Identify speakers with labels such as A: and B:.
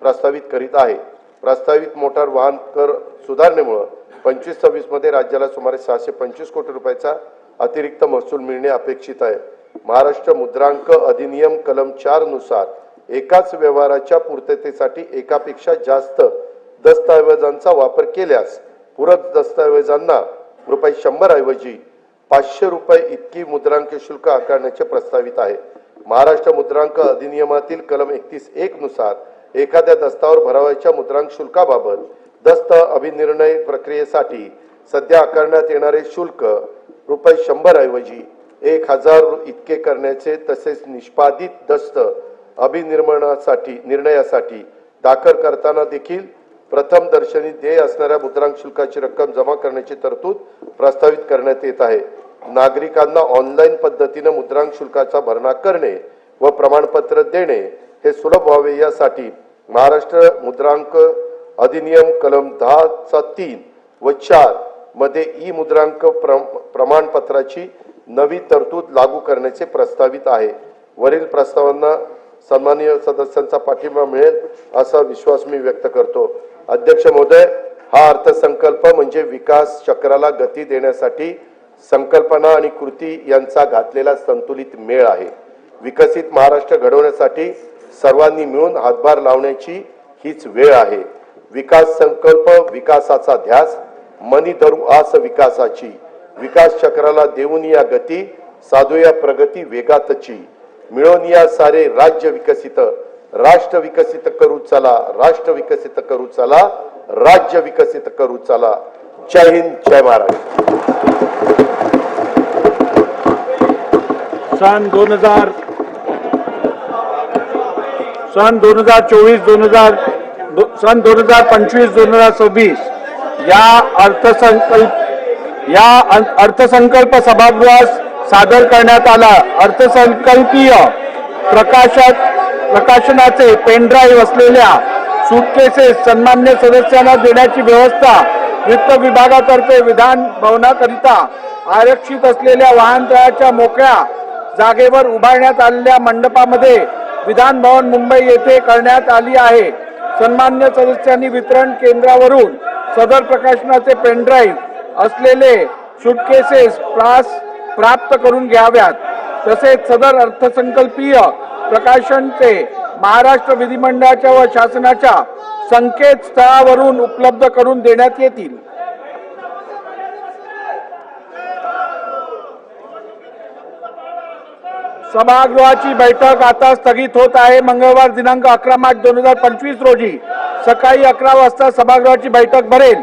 A: प्रस्तावित करीत आहे। प्रस्तावित मोटार वाहन कर सुधारणेमुळे 25-26 मध्ये राज्याला सुमारे 625 कोटी रुपयाचा अतिरिक्त महसूल मिळणे अपेक्षित आहे। महाराष्ट्र मुद्रांक अधिनियम कलम 4 नुसार एकाच व्यवहाराच्या पूर्ततेसाठी एकापेक्षा जास्त दस्तऐवजांचा वापर केल्यास पूरक दस्तऐवजांना ₹100 ऐवजी ₹500 इतकी मुद्रांक शुल्क आकारण्याचे प्रस्तावित आहे। महाराष्ट्र मुद्रांक अधिनियमातील कलम 31(1) नुसार एखाद्या दस्तावर भरावयाच्या मुद्रांक शुल्काबाबत दस्त अभिनिर्णय प्रक्रियेसाठी सध्या आकारण्यात येणारे शुल्क ₹100 ऐवजी 1000 इतके करण्याचे तसेच निष्पादित दस्त निर्णयासाठी दाखल करताना देखील प्रथम दर्शनी देय असणाऱ्या मुद्रांक शुल्काची रक्कम जमा करण्याची तरतूद प्रस्तावित करण्यात येत आहे। नागरिकांना ऑनलाईन पद्धतीने मुद्रांक शुल्काचा भरणा करणे व प्रमाणपत्र देणे हे सुलभ व्हावे यासाठी महाराष्ट्र मुद्रांक अधिनियम कलम 10(3) व 4 मध्ये ई मुद्रांक प्रमाणपत्राची नवी तरतूद लागू करण्याचे प्रस्तावित आहे। वरील प्रस्तावांना सन्माननीय सदस्यांचा पाठिंबा मिळेल असा विश्वास मी व्यक्त करतो। अध्यक्ष महोदय, हा अर्थसंकल्प म्हणजे विकास चक्राला गती देण्यासाठी संकल्पना आणि कृती यांचा घातलेला संतुलित मेळ आहे। विकसित महाराष्ट्र घडवण्यासाठी सर्वांनी मिळून हातभार लावण्याची हीच वेळ आहे। विकास संकल्प विकासाचा ध्यास, मनी धरू आस विकासाची, विकास चक्राला देऊन या गती, साधूया प्रगती वेगातची, मिळून या सारे राज्य विकसित, राष्ट्र विकसित करू चला, राष्ट्र विकसित करू चला, राज्य विकसित करू चला। जय हिंद, जय महाराष्ट्र।
B: सन 2024-2025-2026 या अर्थसंकल्प सभागृहात सादर करण्यात आला। अर्थसंकल्पीय प्रकाशनाचे पेनड्राईव्ह असलेल्या सूटकेसेस सन्मान्य सदस्यांना देण्याची व्यवस्था वित्त विभागातर्फे विधान भवनाकरिता आरक्षित असलेल्या वाहनतळाच्या मोकळ्या जागेवर उभारण्यात आलेल्या मंडपामध्ये विधान भवन मुंबई येथे करण्यात आली आहे। सन्मान्य सदस्यांनी वितरण केंद्रावरून सदर प्रकाशनाचे पेनड्राईव्ह असलेले सूटकेसेस प्राप्त करून घ्याव्यात। तसेच सदर अर्थसंकल्पीय प्रकाशनचे महाराष्ट्र विधिमंडळाच्या व शासनाच्या संकेतस्थळावरून उपलब्ध करून देण्यात येतील। सभागृहाची बैठक आता स्थगित होत आहे। मंगळवार दिनांक 11 मार्च 2025 रोजी सकाळी 11 वाजता सभागृहाची बैठक भरेल।